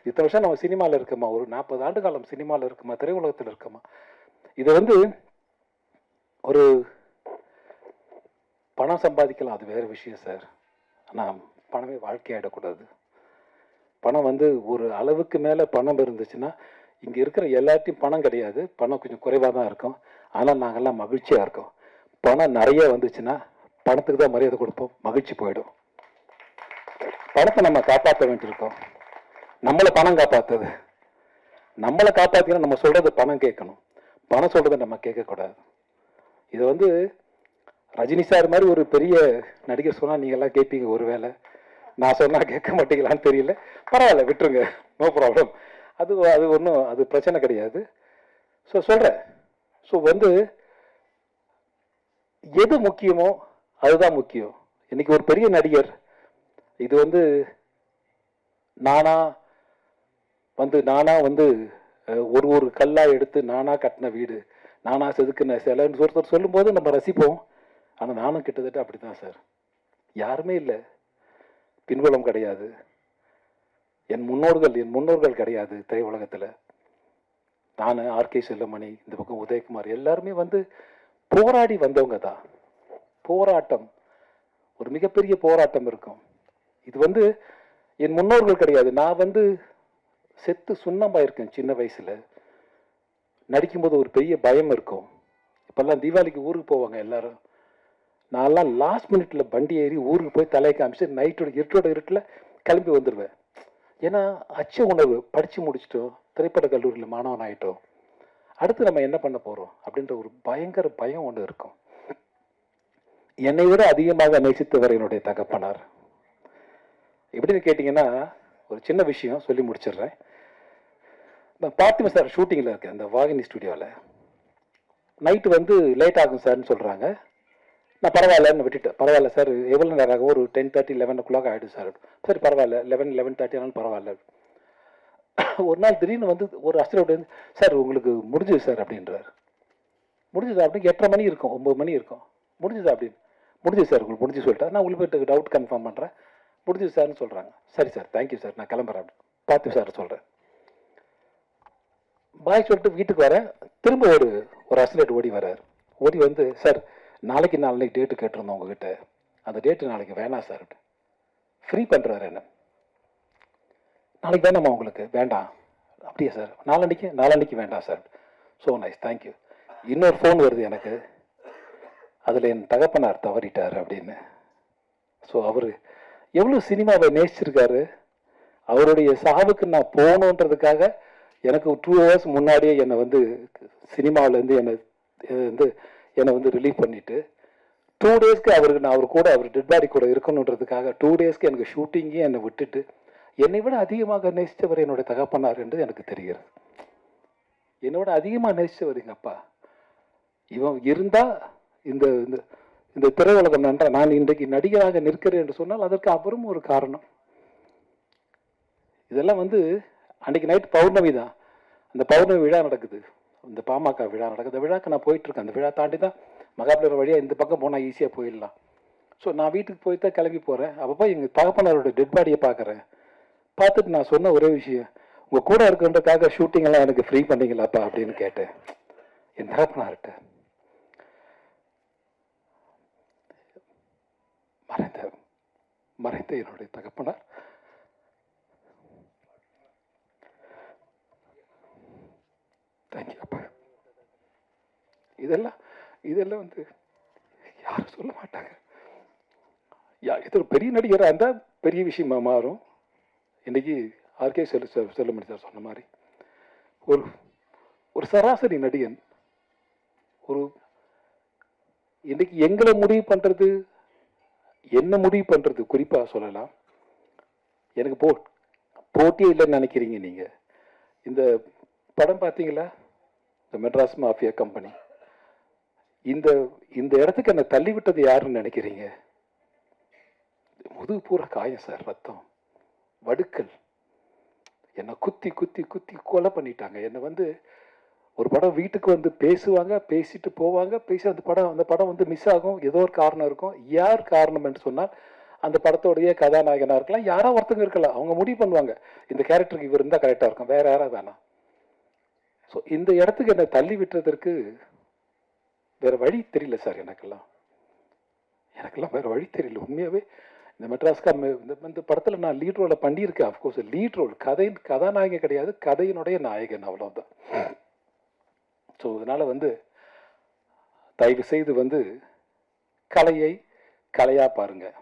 இத்தனை வருஷம் நம்ம சினிமாவில் இருக்கோமா, ஒரு 40 ஆண்டு காலம் சினிமாவில் இருக்குமா, திரையுலகத்தில் இருக்கோமா. இதை வந்து ஒரு பணம் சம்பாதிக்கலாம், அது வேறு விஷயம் சார். ஆனால் பணமே வாழ்க்கையாயிடக்கூடாது. பணம் வந்து ஒரு அளவுக்கு மேலே பணம் இருந்துச்சுன்னா, இங்கே இருக்கிற எல்லாத்தையும் பணம் கிடையாது, பணம் கொஞ்சம் குறைவாக தான் இருக்கும். ஆனால் நாங்கள்லாம் மகிழ்ச்சியாக இருக்கோம். பணம் நிறைய வந்துச்சுன்னா பணத்துக்கு தான் மரியாதை கொடுப்போம், மகிழ்ச்சி போயிடும். பணத்தை நம்ம காப்பாற்ற வேண்டியிருக்கோம். நம்மளை பணம் காப்பாற்றுது. நம்மளை காப்பாற்றினா நம்ம சொல்கிறது பணம் கேட்கணும், பணம் சொல்கிறத நம்ம கேட்கக்கூடாது. இது வந்து ரஜினி சார் மாதிரி ஒரு பெரிய நடிகர் சொன்னால் நீங்கள்லாம் கேட்பீங்க, ஒருவேளை நான் சொன்னால் கேட்க மாட்டீங்களான்னு தெரியல. பரவாயில்ல, விட்டுருங்க, நோ ப்ராப்ளம். அது ஒன்றும் அது பிரச்சனை கிடையாது. ஸோ சொல்கிறேன். ஸோ வந்து எது முக்கியமோ அதுதான் முக்கியம். இன்னைக்கு ஒரு பெரிய நடிகர் இது வந்து நானா வந்து ஒரு கல்லா எடுத்து நானா கட்டின வீடு, நானா செதுக்குன சிலைன்னு ஒருத்தர் சொல்லும்போது நம்ம ரசிப்போம். ஆனால் நானும் கிட்டத்தட்ட அப்படிதான் சார். யாருமே இல்லை, பின்புலம் கிடையாது, என் முன்னோர்கள் கிடையாது திரையுலகத்தில். நான், ஆர்கே செல்வமணி, இந்த பக்கம் உதயகுமார், எல்லாருமே வந்து போராடி வந்தவங்க தான். போராட்டம், ஒரு மிகப்பெரிய போராட்டம் இருக்கும். இது வந்து என் முன்னோர்கள் கிடையாது. நான் வந்து செத்து சுண்ணமாயிருக்கேன் சின்ன வயசுல. நடிக்கும்போது ஒரு பெரிய பயம் இருக்கும். இப்பெல்லாம் தீபாவளிக்கு ஊருக்கு போவாங்க எல்லாரும். நான்லாம் லாஸ்ட் மினிட்ல வண்டி ஏறி ஊருக்கு போய் தலையை காமிச்சு நைட்டோட இருட்டில் கிளம்பி வந்துடுவேன். ஏன்னா அச்ச உணர்வு, படித்து முடிச்சிட்டோம், திரைப்பட கல்லூரியில் மாணவன் ஆகிட்டோம், அடுத்து நம்ம என்ன பண்ண போகிறோம் அப்படின்ற ஒரு பயங்கர பயம் ஒன்று இருக்கும். என்னை விட அதிகமாக நேசித்தவர் என்னுடைய தகப்பனார். எப்படின்னு கேட்டிங்கன்னா, ஒரு சின்ன விஷயம் சொல்லி முடிச்சிடுறேன். நான் பார்த்திபன் சார் ஷூட்டிங்கில் இருக்கேன், இந்த வாகினி ஸ்டுடியோவில். நைட்டு வந்து லேட் ஆகும் சார்னு சொல்கிறாங்க. நான் பரவாயில்லன்னு விட்டுட்டேன். பரவாயில்ல சார், எவ்வளோ நேரம் ஆகும், ஒரு 10:30 11 o'clock ஆகிடும் சார். சரி பரவாயில்ல, 11:30 ஆனாலும் பரவாயில்ல. ஒரு நாள் திடீர்னு வந்து ஒரு அசிஸ்டன்ட் வந்து, சார் உங்களுக்கு முடிஞ்சுது சார் அப்படின்றார். முடிஞ்சுது அப்படின்னு 8:30 மணி இருக்கும், 9 மணி இருக்கும். முடிஞ்சுது அப்படின்னு, முடிஞ்சுது சார் உங்களுக்கு முடிஞ்சு சொல்லிட்டேன். நான் உங்களுக்கு போய்ட்டு டவுட் கன்ஃபார்ம் பண்ணுறேன், முடிஞ்சுது சார்னு சொல்கிறாங்க. சரி சார், தேங்க்யூ சார், நான் கிளம்புறேன் அப்படின்னு பார்த்து சார் சொல்கிறேன். பாய் சொல்லிட்டு வீட்டுக்கு வரேன். திரும்ப ஒரு அசிஸ்டன்ட் ஓடி வர்றார். ஓடி வந்து, சார் நாளைக்கு டேட்டு கேட்டிருந்தோம் உங்ககிட்ட, அந்த டேட்டு நாளைக்கு வேணாம் சார். ஃப்ரீ பண்ணுறாரு என்ன. நாளைக்கு வேணாமா உங்களுக்கு? வேண்டாம். அப்படியே சார், நாளன்னைக்கு வேண்டாம் சார். So nice, thank you. இன்னொரு ஃபோன் வருது எனக்கு, அதில் என் தகப்பனார் தவறிட்டார் அப்படின்னு. ஸோ அவர் எவ்வளோ சினிமாவை நேசிச்சிருக்காரு. அவருடைய சாவுக்கு நான் போகணுன்றதுக்காக எனக்கு 2 hours முன்னாடியே என்னை வந்து சினிமாவிலேருந்து என்னை வந்து ரிலீவ் பண்ணிவிட்டு 2 daysக்கு அவர் டெட் பாடி கூட இருக்கணுன்றதுக்காக 2 daysக்கு எனக்கு ஷூட்டிங்கே என்னை விட்டுட்டு, என்னை விட அதிகமாக நேசித்தவர் என்னுடைய தகப்பனார் என்று எனக்கு தெரிகிறது. என்னை விட அதிகமாக நேசித்தவர் எங்கள் அப்பா. இவன் இருந்தால் இந்த இந்த திரையுலகம் நன்றாக, நான் இன்றைக்கு நடிகராக நிற்கிறேன் என்று சொன்னால் அதற்கு அவரும் ஒரு காரணம். இதெல்லாம் வந்து அன்றைக்கி நைட் பௌர்ணமி தான். அந்த பௌர்ணமி விழா நடக்குது, இந்த பாமக விழா நடக்குது. அந்த விழாக்கு நான் போயிட்டுருக்கேன். அந்த விழா தாண்டி தான் மகாபலிபுரம் வழியாக இந்த பக்கம் போனால் ஈஸியாக போயிடலாம். ஸோ நான் வீட்டுக்கு போய் தான் கிளம்பி போகிறேன். அப்போ எங்கள் தகப்பனாரோட டெட் பாடியை பார்க்குறேன். பார்த்துட்டு நான் சொன்ன ஒரே விஷயம், உங்கள் கூட இருக்குன்றதுக்காக ஷூட்டிங்கெல்லாம் எனக்கு ஃப்ரீ பண்ணிங்களாப்பா அப்படின்னு கேட்டேன் என் தகப்பனார்கிட்ட. மறைந்த என்னுடைய தகப்பனார் தேங்க்யூ அப்பா. இதெல்லாம் வந்து யாரும் சொல்ல மாட்டாங்க. இது ஒரு பெரிய நடிகராக இருந்தால் பெரிய விஷயமா மாறும். இன்னைக்கு ஆர்கே செல்வமணி சார் சொன்ன மாதிரி ஒரு சராசரி நடிகன் இன்னைக்கு எங்களை முடிவு பண்ணுறது, என்ன முடிவு பண்ணுறது, குறிப்பாக சொல்லலாம், எனக்கு போட்டியே இல்லைன்னு நினைக்கிறீங்க நீங்கள். இந்த படம் பார்த்தீங்களா, இந்த மெட்ராஸ் மாஃபியா கம்பெனி, இந்த இடத்துக்கு என்னை தள்ளிவிட்டது யாருன்னு நினைக்கிறீங்க? முதுகு பூரா காயம் சார், ரத்தம், வடுக்கல், என்னை குத்தி குத்தி குத்தி கொலை பண்ணிட்டாங்க. என்னை வந்து ஒரு படம் வீட்டுக்கு வந்து பேசுவாங்க, பேசிட்டு போவாங்க, அந்த படம் வந்து மிஸ் ஆகும், ஏதோ ஒரு காரணம் இருக்கும். யார் காரணம் என்று சொன்னால் அந்த படத்தோடைய கதாநாயகனாக இருக்கலாம், யாரோ ஒருத்தங்க இருக்கலாம், அவங்க முடிவு பண்ணுவாங்க இந்த கேரக்டருக்கு இவர் இருந்தால் கரெக்டாக இருக்கும், வேற யாராவது வேணாம். ஸோ இந்த இடத்துக்கு என்னை தள்ளி விட்டுறதற்கு வேற வழி தெரியல சார். எனக்கெல்லாம் வேற வழி தெரியல உண்மையாகவே. இந்த மெட்ராஸ்கா இந்த படத்தில் நான் லீட் ரோலை பண்ணியிருக்கேன். அஃப்கோர்ஸ் லீட் ரோல், கதாநாயகன் கிடையாது, கதையினுடைய நாயகன், அவ்வளோதான். ஸோ அதனால் தயவு செய்து கலையை கலையாக பாருங்கள்.